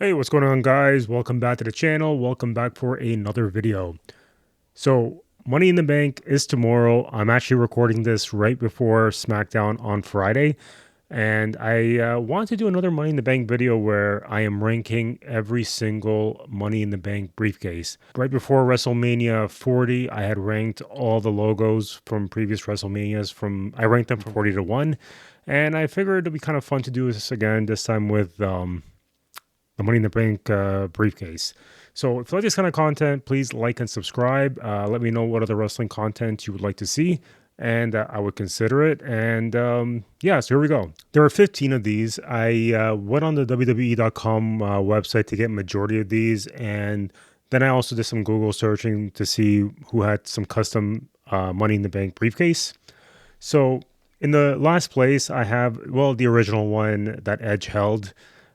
Hey, what's going on, guys? Welcome back to the channel. Welcome back for another video. So, Money in the Bank is tomorrow. I'm actually recording this right before SmackDown on Friday. And I want to do another Money in the Bank video where I am ranking every single Money in the Bank briefcase. Right before WrestleMania 40, I had ranked all the logos from previous WrestleManias. I ranked them from 40 to 1. And I figured it'd be kind of fun to do this again, this time with the Money in the Bank briefcase. So if you like this kind of content, please like and subscribe. Let me know what other wrestling content you would like to see, and I would consider it. And yeah, so here we go. There are 15 of these. I went on the WWE.com website to get majority of these, and then I also did some Google searching to see who had some custom Money in the Bank briefcase. So in the last place, I have, well, the original one that Edge held.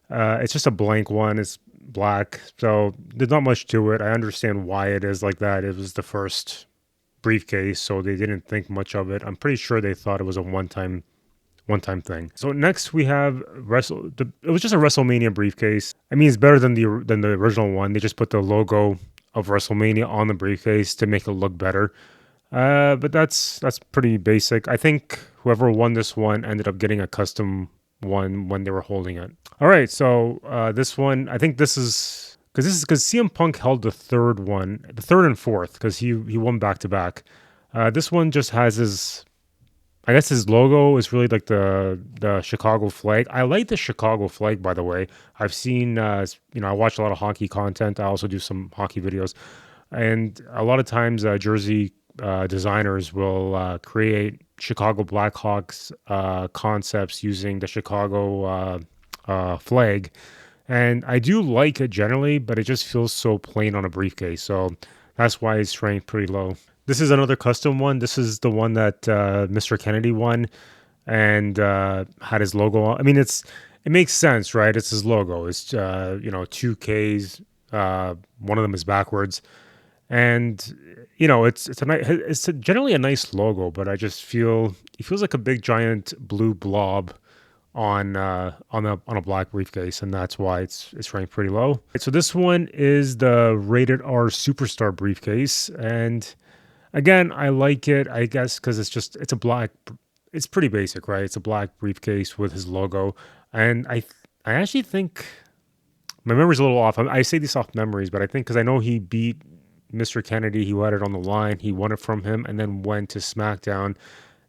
It's just a blank one. It's black, so there's not much to it. I understand why it is like that. It was the first briefcase, so they didn't think much of it. I'm pretty sure they thought it was a one-time thing. So next we have it was just a WrestleMania briefcase. I mean, it's better than the original one. They just put the logo of WrestleMania on the briefcase to make it look better. But that's pretty basic. I think whoever won this one ended up getting a custom one when they were holding it. All right, so this one, I think this is because CM Punk held the third and fourth, because he won back to back. This one just has his logo is really like the Chicago flag. I like the Chicago flag, by the way. I've seen I watch a lot of hockey content. I also do some hockey videos, and a lot of times jersey designers will create Chicago Blackhawks concepts using the Chicago flag, and I do like it generally, but it just feels so plain on a briefcase, so that's why it's ranked pretty low. This is another custom one. This is the one that Mr. Kennedy won and had his logo on. I mean, it makes sense, right? It's his logo. It's two Ks. One of them is backwards. And it's generally a nice logo, but I just feel it feels like a big giant blue blob on a black briefcase, and that's why it's ranked pretty low. So this one is the Rated R Superstar briefcase, and again, I like it, I guess, because it's pretty basic, right? It's a black briefcase with his logo, and I actually think my memory's a little off. I say this off memories, but I think because I know he beat Mr. Kennedy, he had it on the line. He won it from him and then went to SmackDown.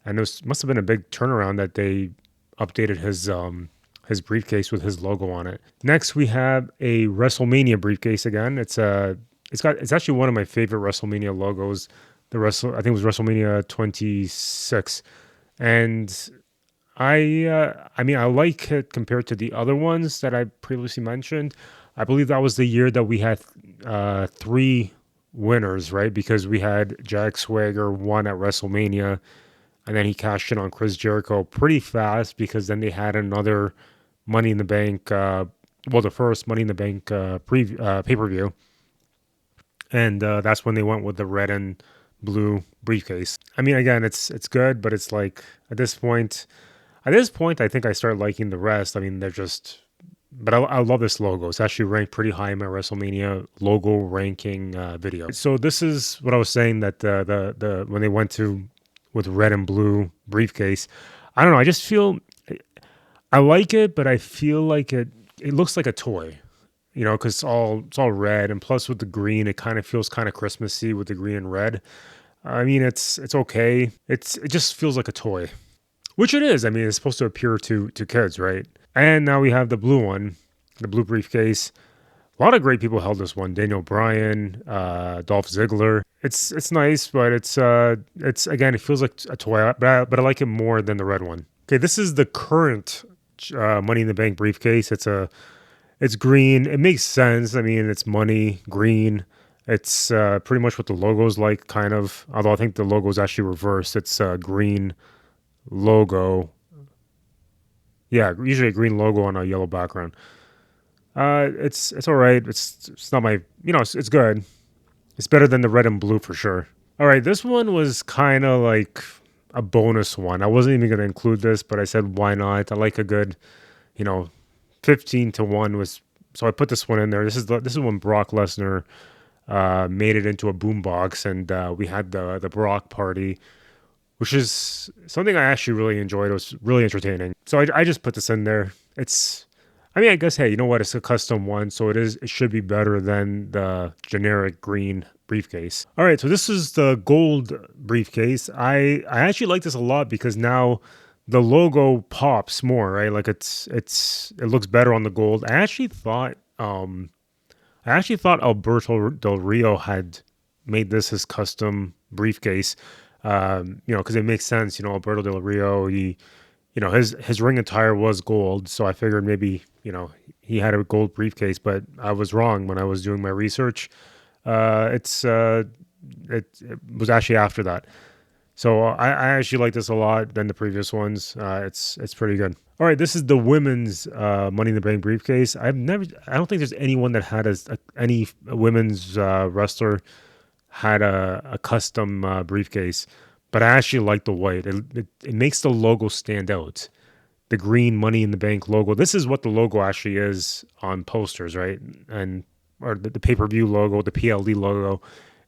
And it must have been a big turnaround that they updated his briefcase with his logo on it. Next, we have a WrestleMania briefcase again. It's actually one of my favorite WrestleMania logos. I think it was WrestleMania 26. And I mean, I like it compared to the other ones that I previously mentioned. I believe that was the year that we had 3 winners, right? Because we had Jack Swagger won at WrestleMania, and then he cashed in on Chris Jericho pretty fast, because then they had another Money in the Bank, the first Money in the Bank pay-per-view, and that's when they went with the red and blue briefcase. I mean, again, it's good, but it's like at this point, I think I start liking the rest. I mean, they're just. But I love this logo. It's actually ranked pretty high in my WrestleMania logo ranking video. So this is what I was saying, that the when they went with red and blue briefcase, I don't know. I just feel I like it, but I feel like it looks like a toy, because it's all red, and plus with the green, it kind of feels kind of Christmassy with the green and red. I mean, it's okay. It just feels like a toy, which it is. I mean, it's supposed to appeal to kids, right? And now we have the blue one, the blue briefcase. A lot of great people held this one. Daniel Bryan, Dolph Ziggler. It's nice, but it's again, it feels like a toy, but I like it more than the red one. Okay, this is the current Money in the Bank briefcase. It's green. It makes sense. I mean, it's money, green. It's pretty much what the logo's like, kind of. Although I think the logo is actually reversed. It's a green logo. Yeah, usually a green logo on a yellow background. It's all right. It's not my, it's good. It's better than the red and blue for sure. All right, this one was kind of like a bonus one. I wasn't even going to include this, but I said, why not? I like a good, 15 to 1 was So I put this one in there. This is when Brock Lesnar made it into a boombox, and we had the Brock party, which is something I actually really enjoyed. It was really entertaining. So I just put this in there. I mean, I guess, hey, you know what? It's a custom one, so it should be better than the generic green briefcase. All right, so this is the gold briefcase. I actually like this a lot because now the logo pops more, right? Like it looks better on the gold. I actually thought Alberto Del Rio had made this his custom briefcase. Because it makes sense. Alberto Del Rio, his ring attire was gold, so I figured maybe he had a gold briefcase, but I was wrong when I was doing my research. It was actually after that. So I actually like this a lot than the previous ones. It's pretty good. All right, this is the women's Money in the Bank briefcase. I don't think there's anyone that had any women's wrestler had a custom briefcase, but I actually like the white. It makes the logo stand out. The green Money in the Bank logo. This is what the logo actually is on posters, right? Or the pay-per-view logo, the PLD logo.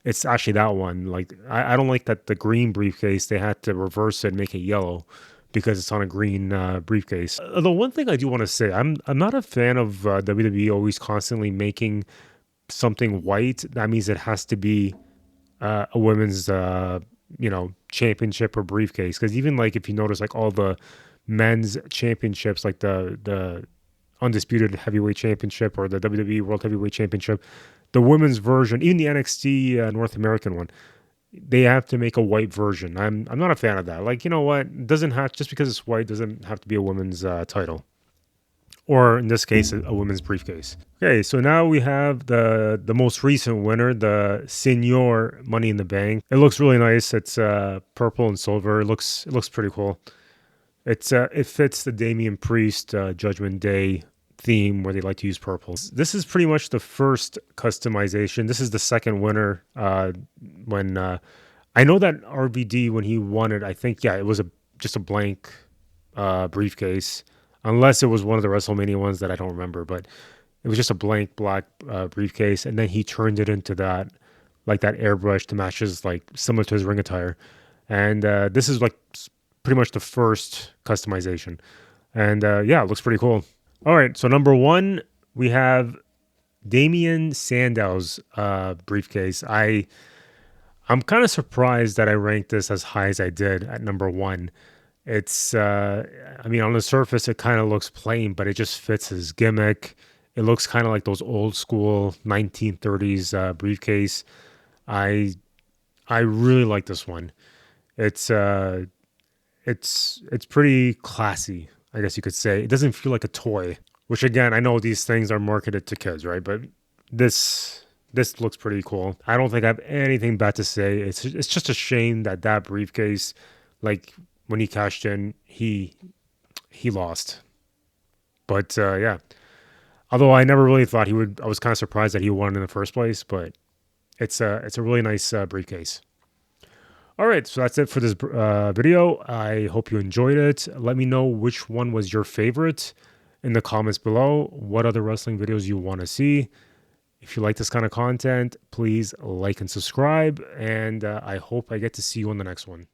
It's actually that one. Like I don't like that the green briefcase, they had to reverse it and make it yellow because it's on a green briefcase. Although one thing I do want to say, I'm not a fan of WWE always constantly making something white. That means it has to be a women's championship or briefcase. Because even like if you notice, like all the men's championships, like the undisputed heavyweight championship or the WWE World Heavyweight Championship, the women's version, even the NXT North American one, they have to make a white version. I'm not a fan of that. Like, you know what? It doesn't have, just because it's white doesn't have to be a women's title, or in this case, a women's briefcase. Okay, so now we have the most recent winner, the Senior Money in the Bank. It looks really nice. It's purple and silver. It looks pretty cool. It fits the Damian Priest Judgment Day theme where they like to use purple. This is pretty much the first customization. This is the second winner. When I know that RVD, when he won it, I think it was just a blank briefcase, unless it was one of the WrestleMania ones that I don't remember. But it was just a blank black briefcase, and then he turned it into that airbrush to match his, like, similar to his ring attire. And this is like pretty much the first customization, and it looks pretty cool. All right, so number one, we have Damian Sandow's briefcase. I'm kind of surprised that I ranked this as high as I did at number one. It's, on the surface, it kind of looks plain, but it just fits his gimmick. It looks kind of like those old school 1930s briefcase. I really like this one. It's pretty classy, I guess you could say. It doesn't feel like a toy, which, again, I know these things are marketed to kids, right? But this looks pretty cool. I don't think I have anything bad to say. It's just a shame that briefcase, like when he cashed in, he lost. But although I never really thought he would. I was kind of surprised that he won in the first place. But it's a really nice briefcase. All right, so that's it for this video. I hope you enjoyed it. Let me know which one was your favorite in the comments below. What other wrestling videos you want to see. If you like this kind of content, please like and subscribe. And I hope I get to see you on the next one.